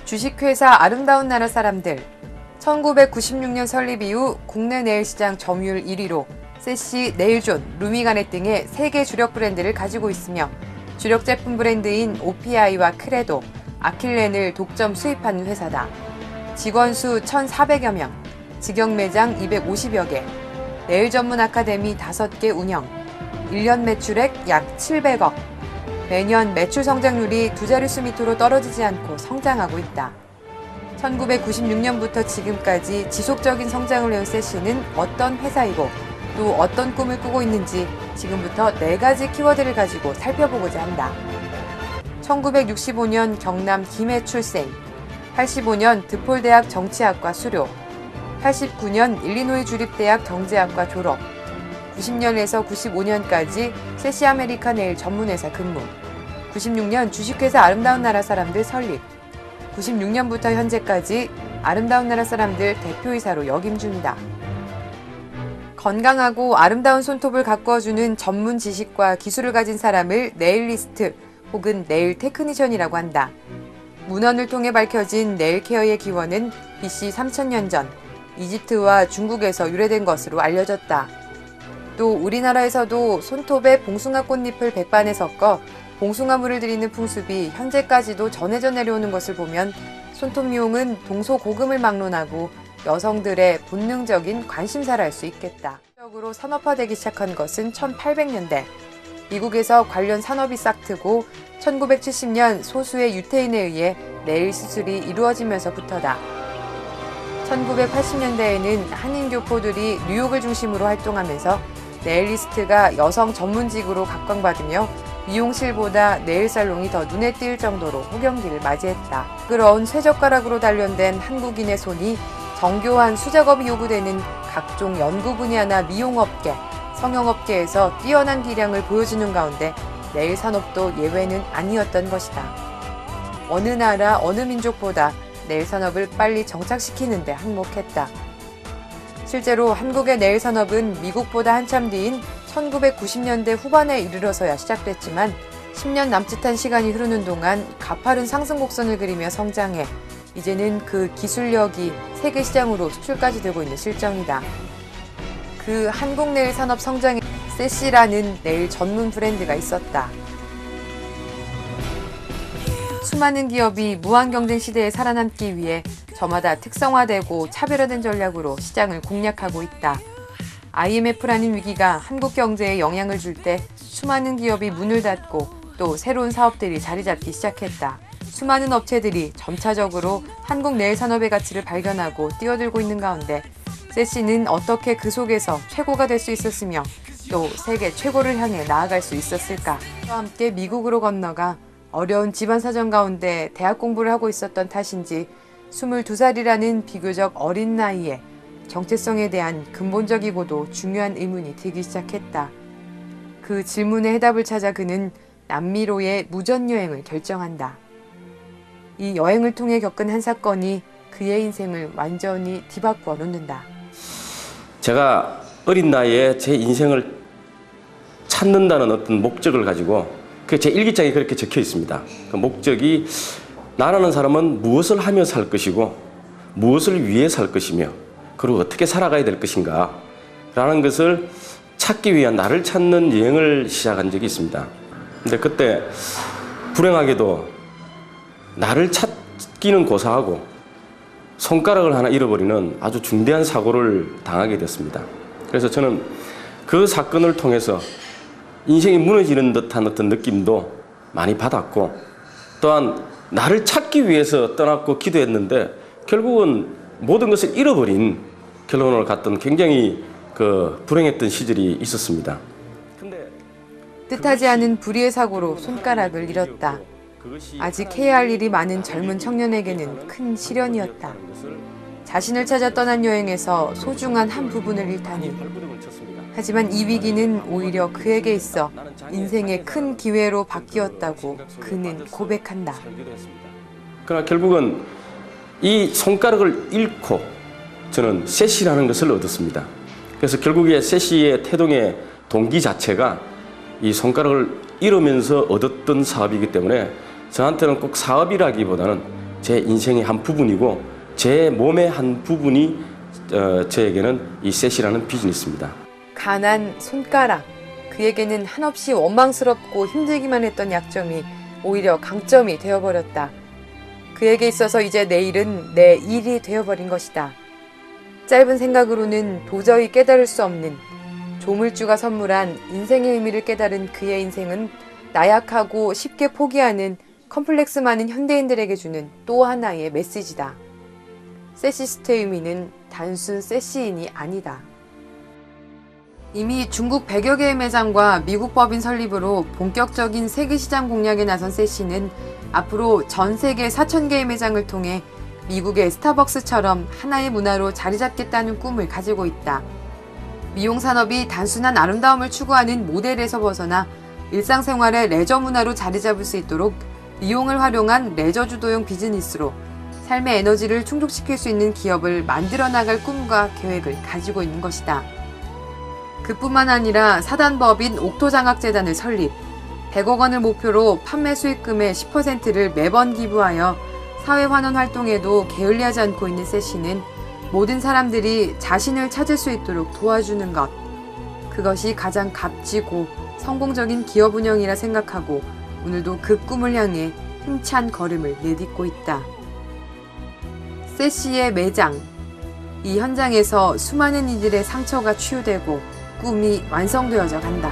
주식회사 아름다운 나라 사람들. 1996년 설립 이후 국내 네일시장 점유율 1위로 세시, 네일존, 루미가넷 등의 세계 주력 브랜드를 가지고 있으며 주력 제품 브랜드인 OPI와 크레도, 아킬렌을 독점 수입하는 회사다. 직원 수 1,400여 명, 직영 매장 250여 개, 네일 전문 아카데미 5개 운영, 1년 매출액 약 700억, 매년 매출 성장률이 두 자릿수 밑으로 떨어지지 않고 성장하고 있다. 1996년부터 지금까지 지속적인 성장을 해온 세시는 어떤 회사이고 또 어떤 꿈을 꾸고 있는지 지금부터 4가지 키워드를 가지고 살펴보고자 한다. 1965년 경남 김해 출생, 85년 드폴대학 정치학과 수료, 89년 일리노이 주립대학 경제학과 졸업, 90년에서 95년까지 세시 아메리카 네일 전문회사 근무, 96년 주식회사 아름다운 나라 사람들 설립, 96년부터 현재까지 아름다운 나라 사람들 대표이사로 역임 중이다. 건강하고 아름다운 손톱을 가꾸어주는 전문 지식과 기술을 가진 사람을 네일리스트 혹은 네일 테크니션이라고 한다. 문헌을 통해 밝혀진 네일 케어의 기원은 BC 3000년 전 이집트와 중국에서 유래된 것으로 알려졌다. 또 우리나라에서도 손톱에 봉숭아 꽃잎을 백반에 섞어 봉숭아물을 드리는 풍습이 현재까지도 전해져 내려오는 것을 보면 손톱 미용은 동서고금을 막론하고 여성들의 본능적인 관심사라 할 수 있겠다. 적으로 산업화되기 시작한 것은 1800년대. 미국에서 관련 산업이 싹트고 1970년 소수의 유태인에 의해 네일 수술이 이루어지면서부터다. 1980년대에는 한인 교포들이 뉴욕을 중심으로 활동하면서 네일리스트가 여성 전문직으로 각광받으며 미용실보다 네일살롱이 더 눈에 띌 정도로 호경기를 맞이했다. 부끄러운 쇠젓가락으로 단련된 한국인의 손이 정교한 수작업이 요구되는 각종 연구 분야나 미용업계, 성형업계에서 뛰어난 기량을 보여주는 가운데 네일 산업도 예외는 아니었던 것이다. 어느 나라, 어느 민족보다 네일 산업을 빨리 정착시키는 데 한몫했다. 실제로 한국의 네일 산업은 미국보다 한참 뒤인 1990년대 후반에 이르러서야 시작됐지만 10년 남짓한 시간이 흐르는 동안 가파른 상승 곡선을 그리며 성장해 이제는 그 기술력이 세계 시장으로 수출까지 되고 있는 실정이다. 그 한국 네일 산업 성장에 세시라는 네일 전문 브랜드가 있었다. 수많은 기업이 무한 경쟁 시대에 살아남기 위해 저마다 특성화되고 차별화된 전략으로 시장을 공략하고 있다. IMF라는 위기가 한국 경제에 영향을 줄 때 수많은 기업이 문을 닫고 또 새로운 사업들이 자리 잡기 시작했다. 수많은 업체들이 점차적으로 한국 네일 산업의 가치를 발견하고 뛰어들고 있는 가운데 세시는 어떻게 그 속에서 최고가 될 수 있었으며 또 세계 최고를 향해 나아갈 수 있었을까? 그와 함께 미국으로 건너가 어려운 집안 사정 가운데 대학 공부를 하고 있었던 탓인지 22살이라는 비교적 어린 나이에 정체성에 대한 근본적이고도 중요한 의문이 들기 시작했다. 그 질문의 해답을 찾아 그는 남미로의 무전여행을 결정한다. 이 여행을 통해 겪은 한 사건이 그의 인생을 완전히 뒤바꾸어 놓는다. 제가 어린 나이에 제 인생을 찾는다는 어떤 목적을 가지고 제 일기장에 그렇게 적혀 있습니다. 그 목적이 나라는 사람은 무엇을 하며 살 것이고 무엇을 위해 살 것이며 그리고 어떻게 살아가야 될 것인가 라는 것을 찾기 위한 나를 찾는 여행을 시작한 적이 있습니다. 근데 그때 불행하게도 나를 찾기는 고사하고 손가락을 하나 잃어버리는 아주 중대한 사고를 당하게 됐습니다. 그래서 저는 그 사건을 통해서 인생이 무너지는 듯한 어떤 느낌도 많이 받았고 또한 나를 찾기 위해서 떠났고 기도했는데 결국은 모든 것을 잃어버린 결론을 갖던 굉장히 불행했던 시절이 있었습니다. 근데 뜻하지 않은 불의의 사고로 손가락을 잃었다. 아직 해야 할 일이 많은 젊은 청년에게는 큰 시련이었다. 자신을 찾아 떠난 여행에서 소중한 한 부분을 잃다니. 하지만 이 위기는 오히려 그에게 있어 인생의 큰 기회로 바뀌었다고 그는 고백한다. 그러나 결국은 이 손가락을 잃고 저는 세시라는 것을 얻었습니다. 그래서 결국에 세시의 태동의 동기 자체가 이 손가락을 잃으면서 얻었던 사업이기 때문에 저한테는 꼭 사업이라기보다는 제 인생의 한 부분이고 제 몸의 한 부분이 저에게는 이 셋이라는 비즈니스입니다. 가난 손가락. 그에게는 한없이 원망스럽고 힘들기만 했던 약점이 오히려 강점이 되어버렸다. 그에게 있어서 이제 내일은 내 일이 되어버린 것이다. 짧은 생각으로는 도저히 깨달을 수 없는 조물주가 선물한 인생의 의미를 깨달은 그의 인생은 나약하고 쉽게 포기하는 컴플렉스 많은 현대인들에게 주는 또 하나의 메시지다. 세시스트의 의미는 단순 세시인이 아니다. 이미 중국 100여 개의 매장과 미국 법인 설립으로 본격적인 세계 시장 공략에 나선 세시는 앞으로 전 세계 4,000개의 매장을 통해 미국의 스타벅스처럼 하나의 문화로 자리 잡겠다는 꿈을 가지고 있다. 미용 산업이 단순한 아름다움을 추구하는 모델에서 벗어나 일상생활의 레저 문화로 자리 잡을 수 있도록 미용을 활용한 레저 주도형 비즈니스로 삶의 에너지를 충족시킬 수 있는 기업을 만들어 나갈 꿈과 계획을 가지고 있는 것이다. 그뿐만 아니라 사단법인 옥토장학재단을 설립, 100억 원을 목표로 판매 수익금의 10%를 매번 기부하여 사회환원 활동에도 게을리하지 않고 있는 세시는 모든 사람들이 자신을 찾을 수 있도록 도와주는 것, 그것이 가장 값지고 성공적인 기업 운영이라 생각하고 오늘도 그 꿈을 향해 힘찬 걸음을 내딛고 있다. 세시의 매장. 이 현장에서 수많은 이들의 상처가 치유되고 꿈이 완성되어져 간다.